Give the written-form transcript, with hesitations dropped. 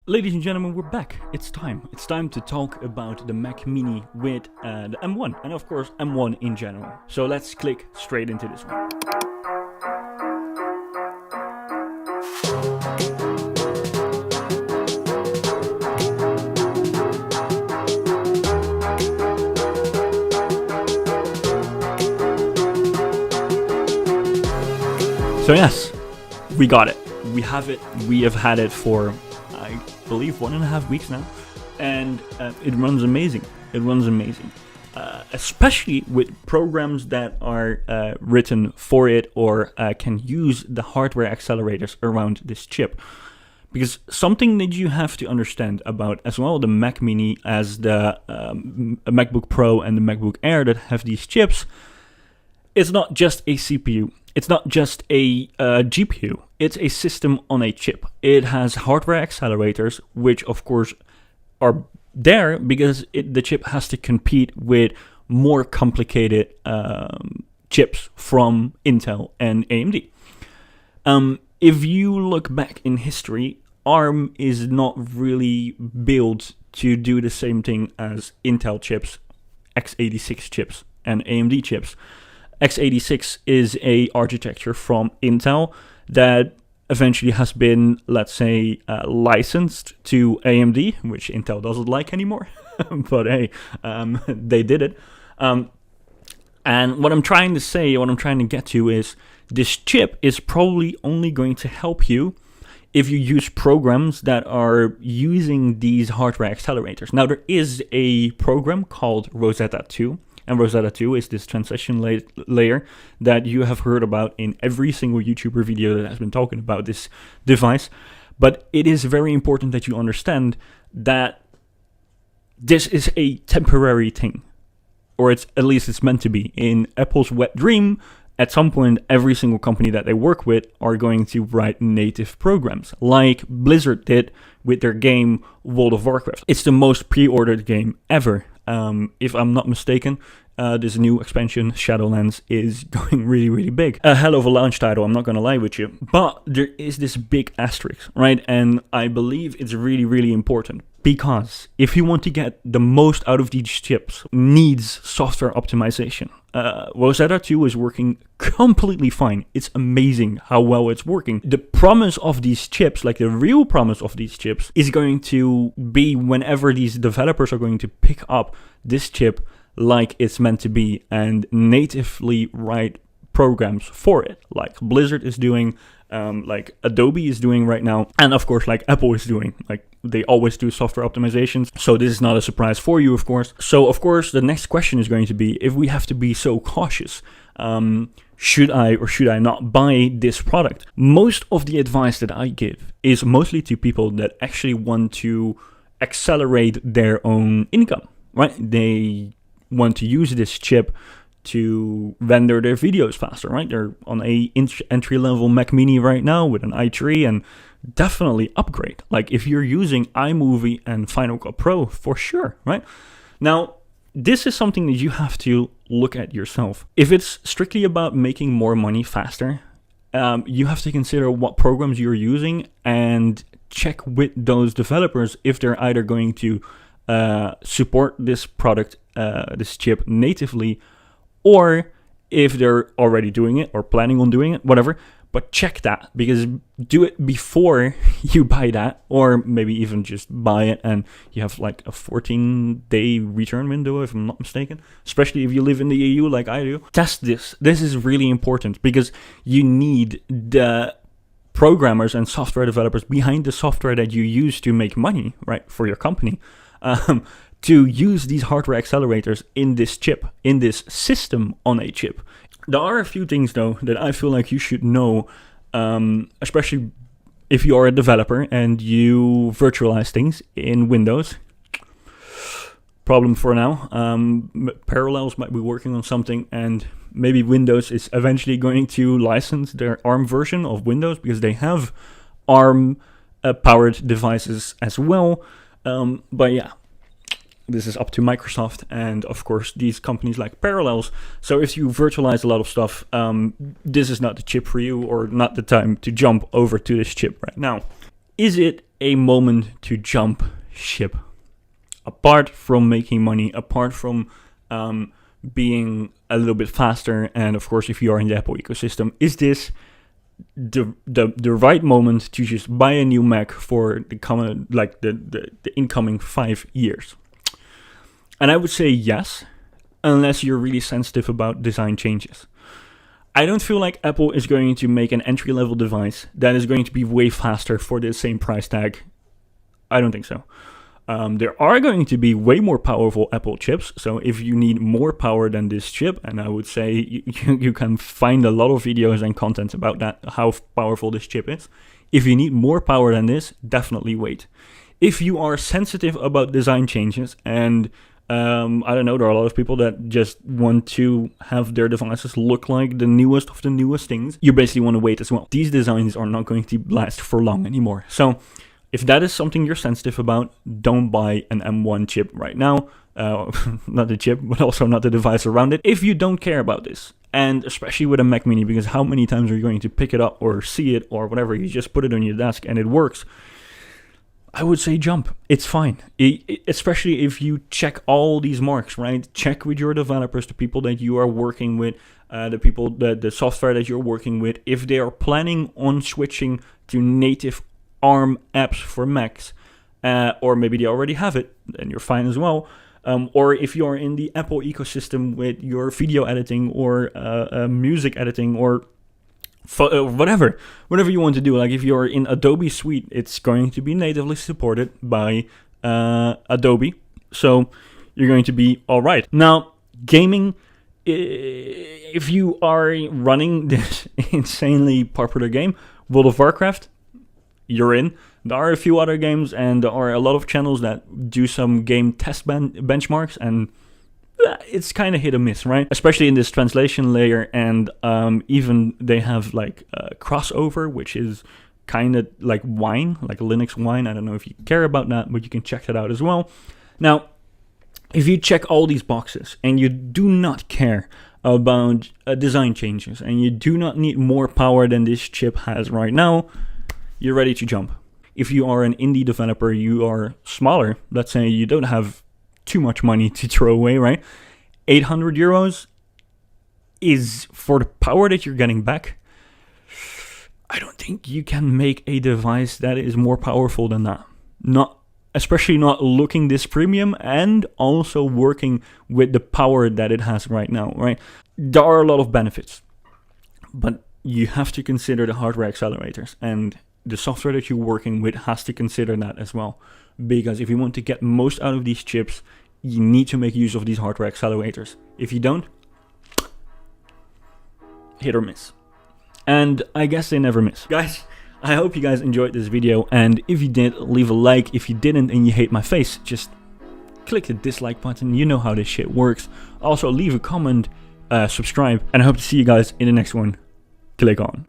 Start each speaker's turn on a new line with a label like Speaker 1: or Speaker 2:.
Speaker 1: Ladies and gentlemen, we're back. It's time. It's time to talk about the Mac Mini with the M1 and of course M1 in general. So let's click straight into this one. So yes, we got it. We have it. We have had it for, I believe, 1.5 weeks now, and it runs amazing. It runs amazing, especially with programs that are written for it or can use the hardware accelerators around this chip. Because something that you have to understand about as well the Mac Mini as the MacBook Pro and the MacBook Air that have these chips, it's not just a CPU. It's not just a GPU, it's a system on a chip. It has hardware accelerators, which of course are there because the chip has to compete with more complicated chips from Intel and AMD. If you look back in history, ARM is not really built to do the same thing as Intel chips, x86 chips, and AMD chips. x86 is a architecture from Intel that eventually has been, let's say, licensed to AMD, which Intel doesn't like anymore. But hey, they did it. And what I'm trying to say, what I'm trying to get to is this chip is probably only going to help you if you use programs that are using these hardware accelerators. Now, there is a program called Rosetta 2. And Rosetta 2 is this transition layer that you have heard about in every single YouTuber video that has been talking about this device. But it is very important that you understand that this is a temporary thing. Or at least it's meant to be. In Apple's wet dream, at some point, every single company that they work with are going to write native programs, like Blizzard did with their game World of Warcraft. It's the most pre-ordered game ever. If I'm not mistaken, this new expansion, Shadowlands, is going really, really big. A hell of a launch title, I'm not gonna lie with you. But there is this big asterisk, right? And I believe it's really, really important. Because if you want to get the most out of these chips, needs software optimization. Rosetta 2 is working completely fine. It's amazing how well it's working. The promise of these chips, like the real promise of these chips, is going to be whenever these developers are going to pick up this chip like it's meant to be and natively write programs for it, like Blizzard is doing, like Adobe is doing right now, and of course like Apple is doing. Like they always do software optimizations, so this is not a surprise for you, of course. So of course the next question is going to be, if we have to be so cautious, should I or should I not buy this product? Most of the advice that I give is mostly to people that actually want to accelerate their own income, right? They want to use this chip to render their videos faster, right? They're on a entry-level Mac Mini right now with an i3, and definitely upgrade. Like if you're using iMovie and Final Cut Pro, for sure, right? Now, this is something that you have to look at yourself. If it's strictly about making more money faster, you have to consider what programs you're using and check with those developers if they're either going to support this product, this chip natively, or if they're already doing it or planning on doing it, whatever. But check that, because do it before you buy that, or maybe even just buy it and you have like a 14-day return window, if I'm not mistaken, especially if you live in the EU like I do. Test this. This is really important because you need the programmers and software developers behind the software that you use to make money, right, for your company, to use these hardware accelerators in this chip, in this system on a chip. There are a few things, though, that I feel like you should know, especially if you are a developer and you virtualize things in Windows. Problem for now. Parallels might be working on something, and maybe Windows is eventually going to license their ARM version of Windows because they have ARM-powered devices as well. But yeah. This is up to Microsoft and, of course, these companies like Parallels. So if you virtualize a lot of stuff, this is not the chip for you or not the time to jump over to this chip right now. Is it a moment to jump ship. Apart from making money, apart from being a little bit faster, and of course if you are in the Apple ecosystem, is this the right moment to just buy a new Mac for the incoming 5 years? And I would say yes, unless you're really sensitive about design changes. I don't feel like Apple is going to make an entry-level device that is going to be way faster for the same price tag. I don't think so. There are going to be way more powerful Apple chips, so if you need more power than this chip, and I would say you can find a lot of videos and content about that, how powerful this chip is. If you need more power than this, definitely wait. If you are sensitive about design changes, and I don't know, there are a lot of people that just want to have their devices look like the newest of the newest things, you basically want to wait as well. These designs are not going to last for long anymore. So if that is something you're sensitive about, don't buy an M1 chip right now. Not the chip, but also not the device around it. If you don't care about this, and especially with a Mac Mini, because how many times are you going to pick it up or see it or whatever, you just put it on your desk and it works, I would say jump. It's fine. Especially if you check all these marks, right? Check with your developers, the people that you are working with, the software that you're working with, if they are planning on switching to native ARM apps for Macs, or maybe they already have it, then you're fine as well. Or if you're in the Apple ecosystem with your video editing or music editing or whatever you want to do. Like if you're in Adobe Suite, it's going to be natively supported by Adobe, so you're going to be all right. Now, gaming, if you are running this insanely popular game, World of Warcraft, you're in. There are a few other games, and there are a lot of channels that do some game test benchmarks, and it's kind of hit or miss, right? Especially in this translation layer, and even they have like crossover, which is kind of like Wine, like Linux Wine. I don't know if you care about that, but you can check that out as well. Now, if you check all these boxes and you do not care about design changes, and you do not need more power than this chip has right now, you're ready to jump. If you are an indie developer, you are smaller, let's say you don't have too much money to throw away, right? 800 euros is for the power that you're getting back. I don't think you can make a device that is more powerful than that. Especially not looking this premium and also working with the power that it has right now, right? There are a lot of benefits, but you have to consider the hardware accelerators, and the software that you're working with has to consider that as well. Because if you want to get most out of these chips, you need to make use of these hardware accelerators. If you don't, hit or miss. And I guess they never miss. Guys, I hope you guys enjoyed this video, and if you did, leave a like. If you didn't and you hate my face, just click the dislike button. You know how this shit works. Also, leave a comment, subscribe, and I hope to see you guys in the next one. Click on.